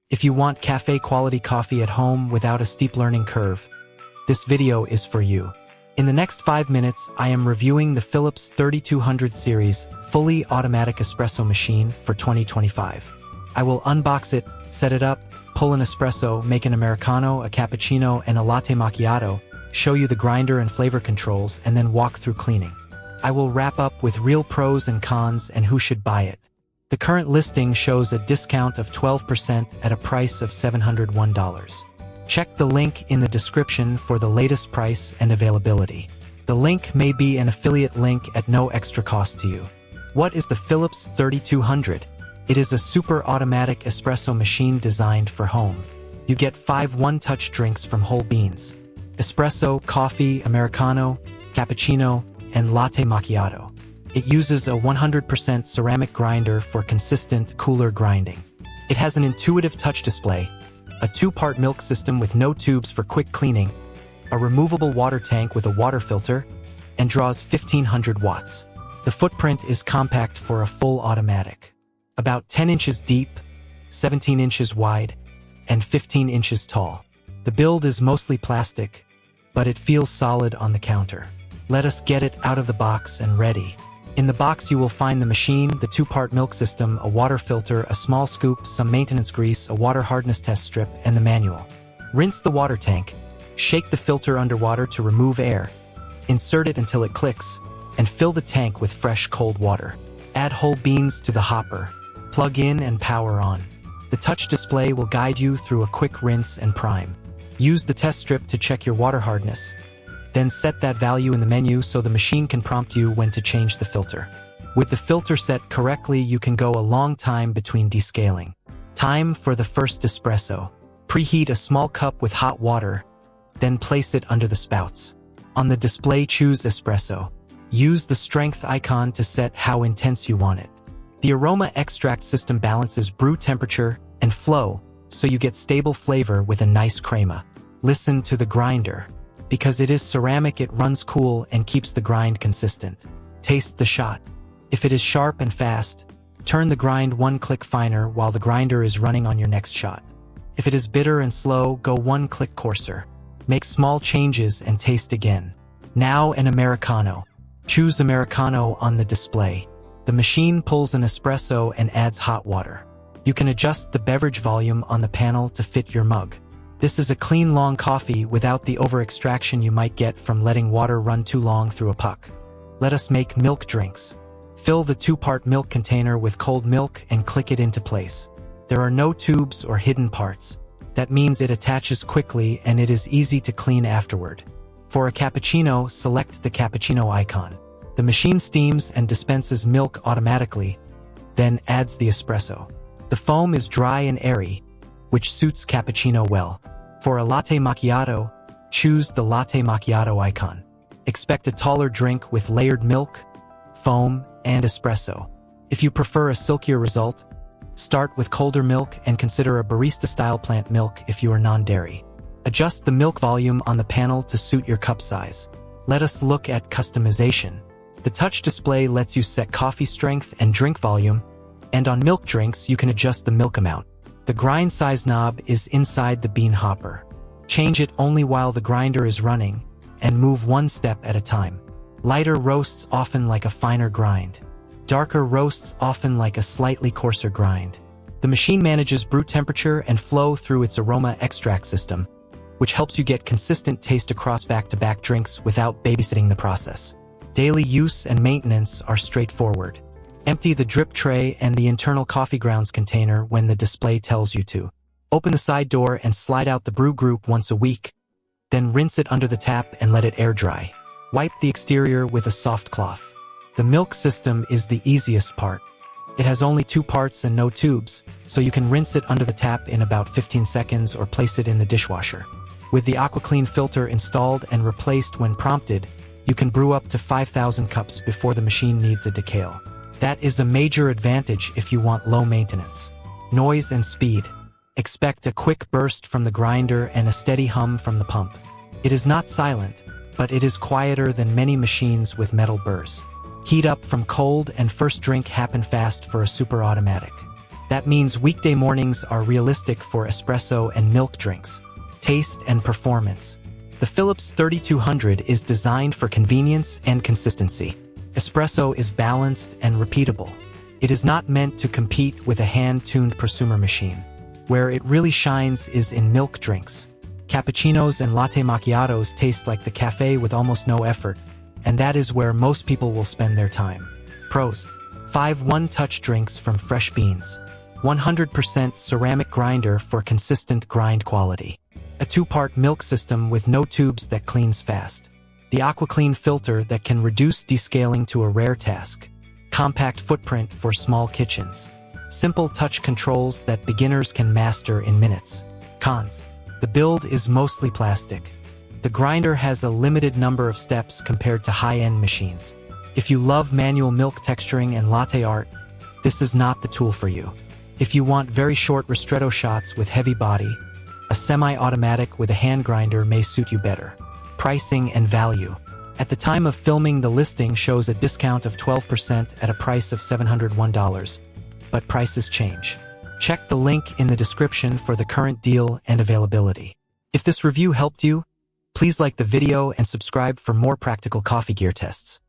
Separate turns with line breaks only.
If you want cafe-quality coffee at home without a steep learning curve, this video is for you. In the next 5 minutes, I am reviewing the Philips 3200 series fully automatic espresso machine for 2025. I will unbox it, set it up, pull an espresso, make an Americano, a cappuccino, and a latte macchiato, show you the grinder and flavor controls, and then walk through cleaning. I will wrap up with real pros and cons and who should buy it. The current listing shows a discount of 12% at a price of $701. Check the link in the description for the latest price and availability. The link may be an affiliate link at no extra cost to you. What is the Philips 3200? It is a super automatic espresso machine designed for home. You get 5 one-touch drinks from whole beans: espresso, coffee, Americano, cappuccino, and latte macchiato. It uses a 100% ceramic grinder for consistent, cooler grinding. It has an intuitive touch display, a 2-part milk system with no tubes for quick cleaning, a removable water tank with a water filter, and draws 1500 watts. The footprint is compact for a full automatic. About 10 inches deep, 17 inches wide, and 15 inches tall. The build is mostly plastic, but it feels solid on the counter. Let us get it out of the box and ready. In the box you will find the machine, the 2-part milk system, a water filter, a small scoop, some maintenance grease, a water hardness test strip, and the manual. Rinse the water tank, shake the filter underwater to remove air, insert it until it clicks, and fill the tank with fresh cold water. Add whole beans to the hopper, plug in and power on. The touch display will guide you through a quick rinse and prime. Use the test strip to check your water hardness. Then set that value in the menu so the machine can prompt you when to change the filter. With the filter set correctly, you can go a long time between descaling. Time for the first espresso. Preheat a small cup with hot water, then place it under the spouts. On the display, choose espresso. Use the strength icon to set how intense you want it. The Aroma Extract system balances brew temperature and flow, so you get stable flavor with a nice crema. Listen to the grinder. Because it is ceramic, it runs cool and keeps the grind consistent. Taste the shot. If it is sharp and fast, turn the grind 1 click finer while the grinder is running on your next shot. If it is bitter and slow, go 1 click coarser. Make small changes and taste again. Now an Americano. Choose Americano on the display. The machine pulls an espresso and adds hot water. You can adjust the beverage volume on the panel to fit your mug. This is a clean, long coffee without the over-extraction you might get from letting water run too long through a puck. Let us make milk drinks. Fill the 2-part milk container with cold milk and click it into place. There are no tubes or hidden parts. That means it attaches quickly and it is easy to clean afterward. For a cappuccino, select the cappuccino icon. The machine steams and dispenses milk automatically, then adds the espresso. The foam is dry and airy, which suits cappuccino well. For a latte macchiato, choose the latte macchiato icon. Expect a taller drink with layered milk, foam, and espresso. If you prefer a silkier result, start with colder milk and consider a barista-style plant milk if you are non-dairy. Adjust the milk volume on the panel to suit your cup size. Let us look at customization. The touch display lets you set coffee strength and drink volume, and on milk drinks you can adjust the milk amount. The grind size knob is inside the bean hopper. Change it only while the grinder is running, and move 1 step at a time. Lighter roasts often like a finer grind. Darker roasts often like a slightly coarser grind. The machine manages brew temperature and flow through its Aroma Extract system, which helps you get consistent taste across back-to-back drinks without babysitting the process. Daily use and maintenance are straightforward. Empty the drip tray and the internal coffee grounds container when the display tells you to. Open the side door and slide out the brew group once a week, then rinse it under the tap and let it air dry. Wipe the exterior with a soft cloth. The milk system is the easiest part. It has only 2 parts and no tubes, so you can rinse it under the tap in about 15 seconds or place it in the dishwasher. With the AquaClean filter installed and replaced when prompted, you can brew up to 5,000 cups before the machine needs a decale. That is a major advantage if you want low maintenance. Noise and speed. Expect a quick burst from the grinder and a steady hum from the pump. It is not silent, but it is quieter than many machines with metal burrs. Heat up from cold and first drink happen fast for a super automatic. That means weekday mornings are realistic for espresso and milk drinks. Taste and performance. The Philips 3200 is designed for convenience and consistency. Espresso is balanced and repeatable. It is not meant to compete with a hand-tuned prosumer machine. Where it really shines is in milk drinks. Cappuccinos and latte macchiatos taste like the cafe with almost no effort, and that is where most people will spend their time. Pros: 5 one-touch drinks from fresh beans. 100% ceramic grinder for consistent grind quality. A 2-part milk system with no tubes that cleans fast. The AquaClean filter that can reduce descaling to a rare task. Compact footprint for small kitchens. Simple touch controls that beginners can master in minutes. Cons: the build is mostly plastic. The grinder has a limited number of steps compared to high-end machines. If you love manual milk texturing and latte art, this is not the tool for you. If you want very short ristretto shots with heavy body, a semi-automatic with a hand grinder may suit you better. Pricing and value. At the time of filming, the listing shows a discount of 12% at a price of $701, but prices change. Check the link in the description for the current deal and availability. If this review helped you, please like the video and subscribe for more practical coffee gear tests.